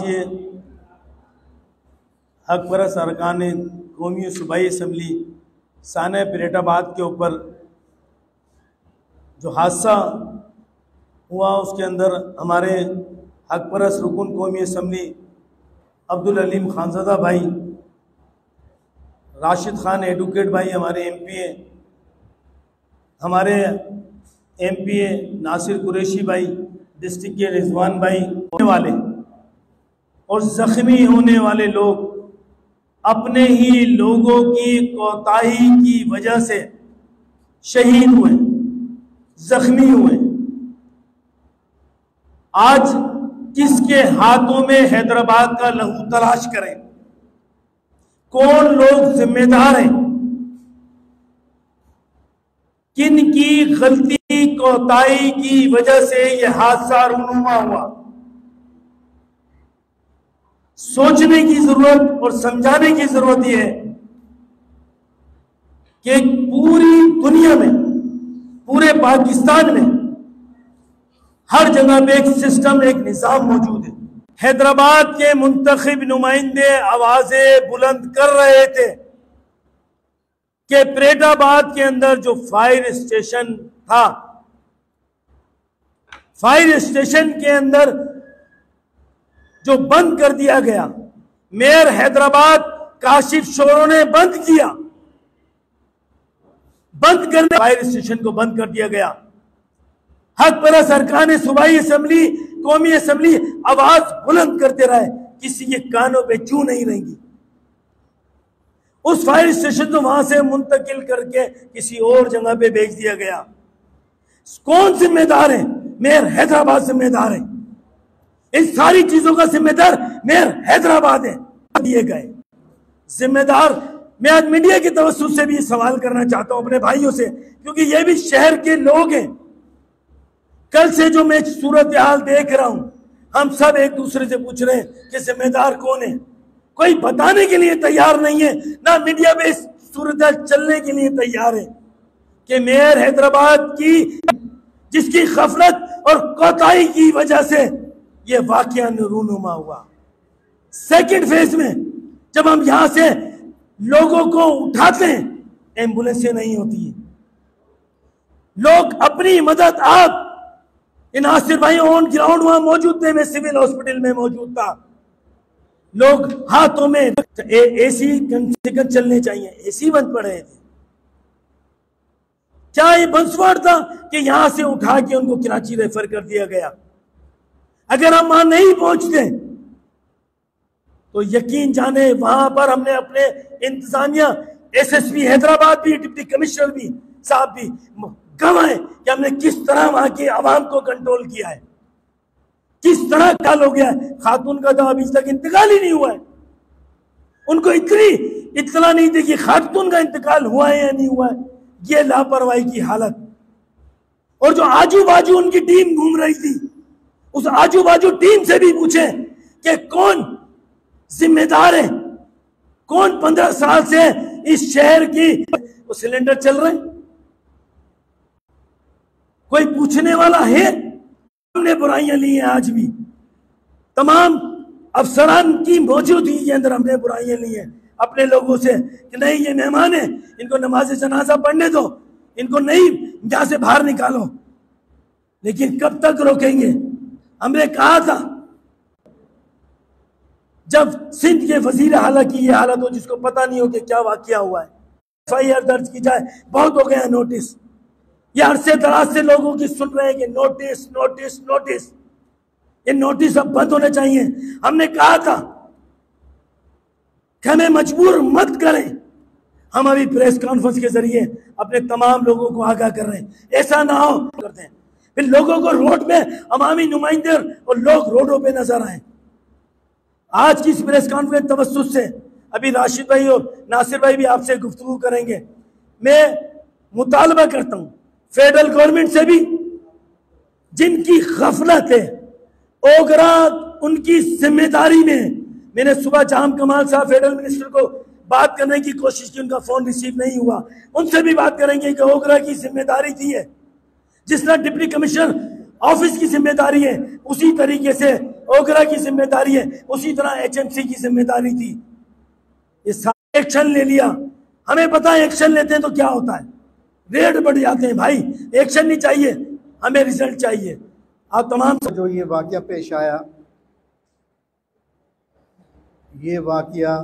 ये हक परस्त अरकान कौमी सूबाई असम्बली साना परेटाबाद के ऊपर जो हादसा हुआ उसके अंदर हमारे हक परस्त रुकन कौमी असम्बली अब्दुल अलीम खानज़ादा भाई, राशिद खान एडवोकेट भाई हमारे MPA, हमारे MPA नासिर कुरैशी भाई, डिस्ट्रिक्ट के रिजवान भाई होने वाले और ज़ख्मी होने वाले लोग अपने ही लोगों की कोताही की वजह से शहीद हुए, जख्मी हुए। आज किसके हाथों में हैदराबाद का लहू तलाश करें? कौन लोग जिम्मेदार हैं? किन की गलती कोताही की वजह से यह हादसा रूनुमा हुआ? सोचने की जरूरत और समझाने की जरूरत यह है कि पूरी दुनिया में, पूरे पाकिस्तान में हर जगह पे एक सिस्टम, एक निजाम मौजूद है। हैदराबाद के मुंतखब नुमाइंदे आवाजें बुलंद कर रहे थे कि परेटाबाद के अंदर जो फायर स्टेशन था, फायर स्टेशन के अंदर जो बंद कर दिया गया, मेयर हैदराबाद काशिफ शोरों ने बंद किया, बंद करने फायर स्टेशन को बंद कर दिया गया। हक परस्त अरकान सूबाई असम्बली, कौमी असम्बली आवाज बुलंद करते रहे, किसी के कानों पे क्यों नहीं रहेंगी? उस फायर स्टेशन को वहां से मुंतकिल करके किसी और जगह पे भेज दिया गया। कौन जिम्मेदार है? मेयर हैदराबाद जिम्मेदार है। इन सारी चीजों का जिम्मेदार मेयर हैदराबाद है। दिए गए जिम्मेदार, मैं आज मीडिया की तवज्जो से भी सवाल करना चाहता हूं अपने भाइयों से, क्योंकि ये भी शहर के लोग हैं। कल से जो मैं सूरत हाल देख रहा हूं, हम सब एक दूसरे से पूछ रहे हैं कि जिम्मेदार कौन है। कोई बताने के लिए तैयार नहीं है, ना मीडिया में इस सूरत हाल चलने के लिए तैयार है कि मेयर हैदराबाद की जिसकी गफलत और कोताही की वजह से यह वाकया रूनुमा हुआ। सेकंड फेज में जब हम यहां से लोगों को उठाते हैं, एम्बुलेंसें नहीं होती है, लोग अपनी मदद आप नासिर भाई ऑन ग्राउंड वहां मौजूद थे, मैं सिविल हॉस्पिटल में मौजूद था, लोग हाथों में एसी कम चलने चाहिए, एसी बंद पड़े थे। क्या ये बंसवाड़ था कि यहां से उठा के उनको कराची रेफर कर दिया गया? अगर हम वहां नहीं पहुंचते तो यकीन जाने वहां पर हमने अपने इंतजामिया, SSP हैदराबाद भी, डिप्टी कमिश्नर भी साहब भी गवाए कि हमने किस तरह वहां की आवाम को कंट्रोल किया है, किस तरह काल हो गया है। खातून का तो अभी तक इंतकाल ही नहीं हुआ है, उनको इतनी इत्तला नहीं थी कि खातून का इंतकाल हुआ है या नहीं हुआ है। ये लापरवाही की हालत। और जो आजू बाजू उनकी टीम घूम रही थी, उस आजू बाजू टीम से भी पूछे कि कौन जिम्मेदार है, कौन 15 साल से इस शहर की सिलेंडर चल रहे हैं? कोई पूछने वाला है? हमने बुराइयां ली हैं, आज भी तमाम अफसरान की मौजूदगी के अंदर हमने बुराइयां ली हैं अपने लोगों से कि नहीं, ये मेहमान है, इनको नमाज जनाजा पढ़ने दो, इनको नहीं यहां से बाहर निकालो। लेकिन कब तक रोकेंगे? हमने कहा था जब सिंध के वजीर आला की ये हालत हो, जिसको पता नहीं हो कि क्या वाकया हुआ है, FIR दर्ज की जाए, बहुत हो गया नोटिस। ये अरसे दराज से लोगों की सुन रहे हैं कि नोटिस नोटिस नोटिस, ये नोटिस अब बंद होने चाहिए। हमने कहा था कि हमें मजबूर मत करें। हम अभी प्रेस कॉन्फ्रेंस के जरिए अपने तमाम लोगों को आगाह कर रहे हैं, ऐसा ना हो करते हैं फिर लोगों को रोड में अवामी नुमाइंदे और लोग रोडों पे नजर आए। आज की इस प्रेस कॉन्फ्रेंस तवज्जुह से अभी राशिद भाई और नासिर भाई भी आपसे गुफ्तगू करेंगे। मैं मुतालबा करता हूं फेडरल गवर्नमेंट से भी, जिनकी गफलत है, ओगरा उनकी जिम्मेदारी में। मैंने सुबह जाम कमाल साहब फेडरल मिनिस्टर को बात करने की कोशिश की, उनका फोन रिसीव नहीं हुआ। उनसे भी बात करेंगे कि ओगरा की जिम्मेदारी थी है, जिस तरह डिप्टी कमिश्नर ऑफिस की जिम्मेदारी है, उसी तरीके से ओगरा की जिम्मेदारी है, उसी तरह एचएमसी की जिम्मेदारी थी। ये सारे एक्शन ले लिया। हमें पता है एक्शन लेते हैं तो क्या होता है, रेट बढ़ जाते हैं। भाई एक्शन नहीं चाहिए, हमें रिजल्ट चाहिए। आप तमाम जो ये वाकया पेश आया, ये वाकया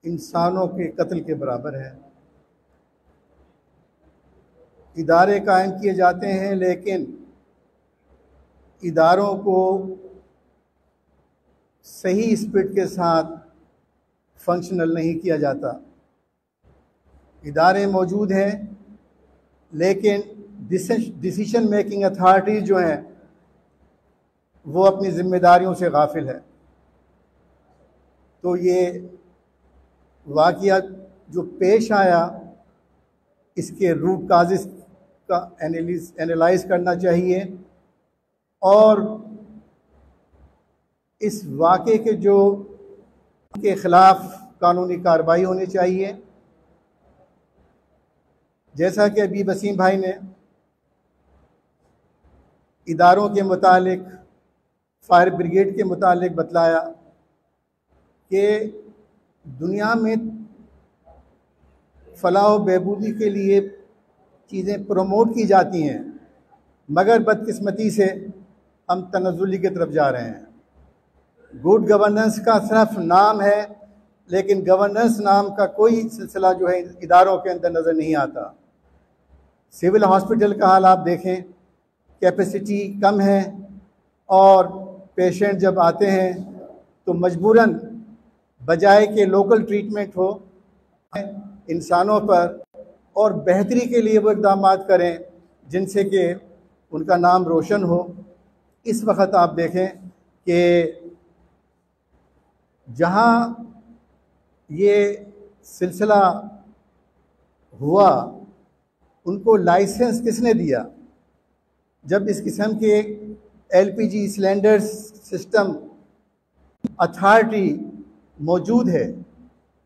इंसानों के कत्ल के बराबर है। इदारे कायम किए जाते हैं लेकिन इदारों को सही स्पीड के साथ फंक्शनल नहीं किया जाता। इदारे मौजूद हैं लेकिन डिसीजन मेकिंग अथॉरिटी जो हैं वो अपनी जिम्मेदारियों से गाफिल है। तो ये वाकया जो पेश आया, इसके रूट काजेस का एनालाइज करना चाहिए और इस वाक़े के जो के ख़िलाफ़ कानूनी कार्रवाई होनी चाहिए। जैसा कि अभी वसीम भाई ने इदारों के मुतालिक, फायर ब्रिगेड के मुतालिक बतलाया कि दुनिया में फलाह व बहबूदी के लिए चीज़ें प्रमोट की जाती हैं, मगर बदकिस्मती से हम तनज़्ज़ुली की तरफ जा रहे हैं। गुड गवर्नेंस का सिर्फ नाम है लेकिन गवर्नेंस नाम का कोई सिलसिला जो है इदारों के अंदर नज़र नहीं आता। सिविल हॉस्पिटल का हाल आप देखें, कैपेसिटी कम है और पेशेंट जब आते हैं तो मजबूरन बजाय के लोकल ट्रीटमेंट हो इंसानों पर और बेहतरी के लिए वो इक़दाम करें जिनसे कि उनका नाम रोशन हो। इस वक्त आप देखें कि जहाँ ये सिलसिला हुआ उनको लाइसेंस किसने दिया? जब इस किस्म के एलपीजी सिलेंडर सिस्टम अथॉरिटी मौजूद है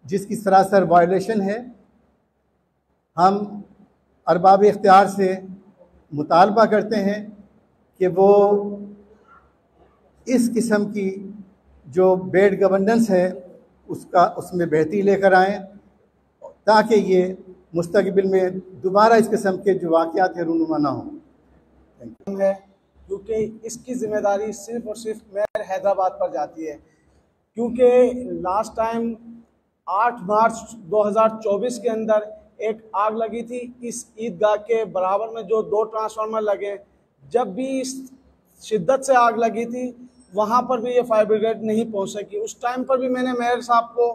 जिसकी सरासर वायलेशन है। हम अरबाब इख्तियार से मुतालबा करते हैं कि वो इस किस्म की जो बेड गवर्नेंस है उसमें बेहतरी लेकर आएँ ताकि ये मुस्तकबिल में दोबारा इस किस्म के जो वाक़यात है रूनुमा ना हों। है क्योंकि इसकी जिम्मेदारी सिर्फ और सिर्फ मेयर हैदराबाद पर जाती है, क्योंकि लास्ट टाइम 8 मार्च 2024 के अंदर एक आग लगी थी इस ईदगाह के बराबर में जो 2 ट्रांसफार्मर लगे। जब भी इस शिद्दत से आग लगी थी वहाँ पर भी ये फायर ब्रिगेड नहीं पहुँच सकी। उस टाइम पर भी मैंने मेयर साहब को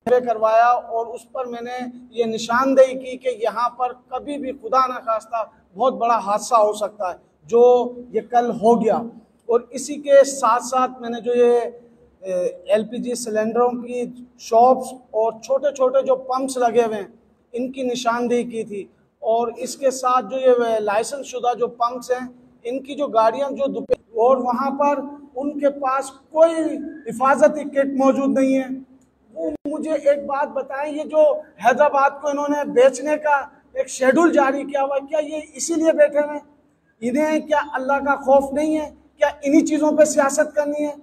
करवाया और उस पर मैंने ये निशानदेही की कि यहाँ पर कभी भी खुदा न खास्ता बहुत बड़ा हादसा हो सकता है, जो ये कल हो गया। और इसी के साथ साथ मैंने जो ये एलपीजी सिलेंडरों की शॉप्स और छोटे छोटे जो पंप्स लगे हुए हैं इनकी निशानदेही की थी। और इसके साथ जो ये लाइसेंस शुदा जो पंप्स हैं इनकी जो गाड़ियाँ जो दोपहर और वहाँ पर उनके पास कोई हिफाजती किट मौजूद नहीं है। वो मुझे एक बात बताएं, ये जो हैदराबाद को इन्होंने बेचने का एक शेड्यूल जारी किया हुआ, क्या ये इसीलिए बैठे हुए? इन्हें क्या अल्लाह का खौफ नहीं है? क्या इन्हीं चीज़ों पे सियासत करनी है?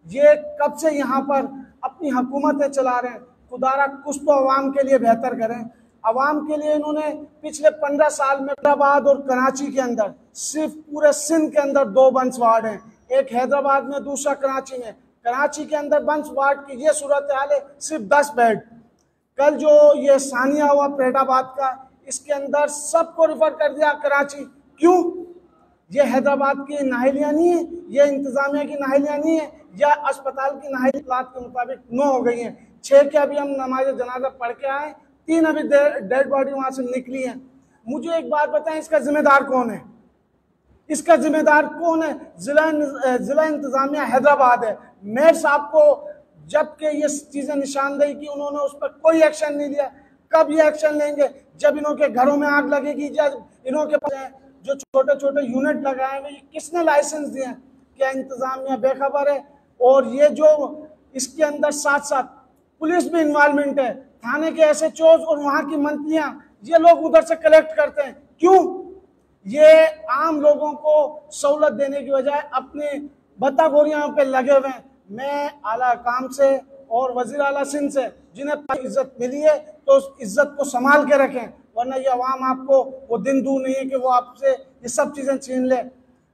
ये कब से यहाँ पर अपनी हुकूमतें चला रहे हैं? खुदारा कुछ तो अवाम के लिए बेहतर करें। अवाम के लिए इन्होंने पिछले 15 साल में हैदराबाद और कराची के अंदर सिर्फ पूरे सिंध के अंदर 2 बंस वार्ड हैं, एक हैदराबाद में दूसरा कराची में। कराची के अंदर बंस वार्ड की ये सूरत हाल है, सिर्फ 10 बेड। कल जो ये सानिया हुआ फरीदाबाद का, इसके अंदर सबको रिफर कर दिया कराची। क्यों? ये हैदराबाद की नाहिलियाँ नहीं है, ये इंतजामिया की नाहिलियाँ नहीं है, या अस्पताल की नाहिलियात के मुताबिक 9 हो गई हैं। 6 के अभी हम नमाज जनाजा पढ़ के आए, 3 अभी डेड बॉडी वहाँ से निकली है। मुझे एक बात बताएं, इसका जिम्मेदार कौन है? इसका जिम्मेदार कौन है? जिला इंतजामिया हैदराबाद है। मेयर साहब को जबकि ये चीज़ें निशानदेही की, उन्होंने उस पर कोई एक्शन नहीं लिया। कब ये एक्शन लेंगे? जब इन्हों के घरों में आग लगेगी, जब इन्हों के पास जो छोटे छोटे यूनिट लगाए हुए, किसने लाइसेंस दिए? क्या इंतजामिया बेखबर है? और ये जो इसके अंदर साथ साथ पुलिस भी इन्वॉल्वमेंट है, थाने के SHOs और वहाँ की मंत्रियाँ, ये लोग उधर से कलेक्ट करते हैं। क्यों? ये आम लोगों को सहूलत देने की बजाय अपने बत्ताखोरियों पे लगे हुए हैं। मैं आला काम से और वजीर आला सिंध से जिन्हें इज्जत मिली है तो उस इज्जत को संभाल के रखें, वरना ये अवाम आपको वो दिन दूर नहीं है कि वो आपसे ये सब चीज़ें छीन ले।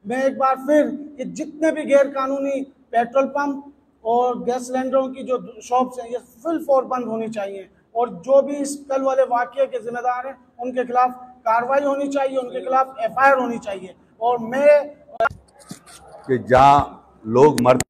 मैं एक बार फिर ये जितने भी गैर कानूनी पेट्रोल पंप और गैस सिलेंडरों की जो शॉप्स हैं ये फुल फॉर बंद होनी चाहिए, और जो भी इस कल वाले वाक़ये के जिम्मेदार हैं उनके खिलाफ कार्रवाई होनी चाहिए, उनके खिलाफ FIR होनी चाहिए। और मैं कि जहाँ लोग मरते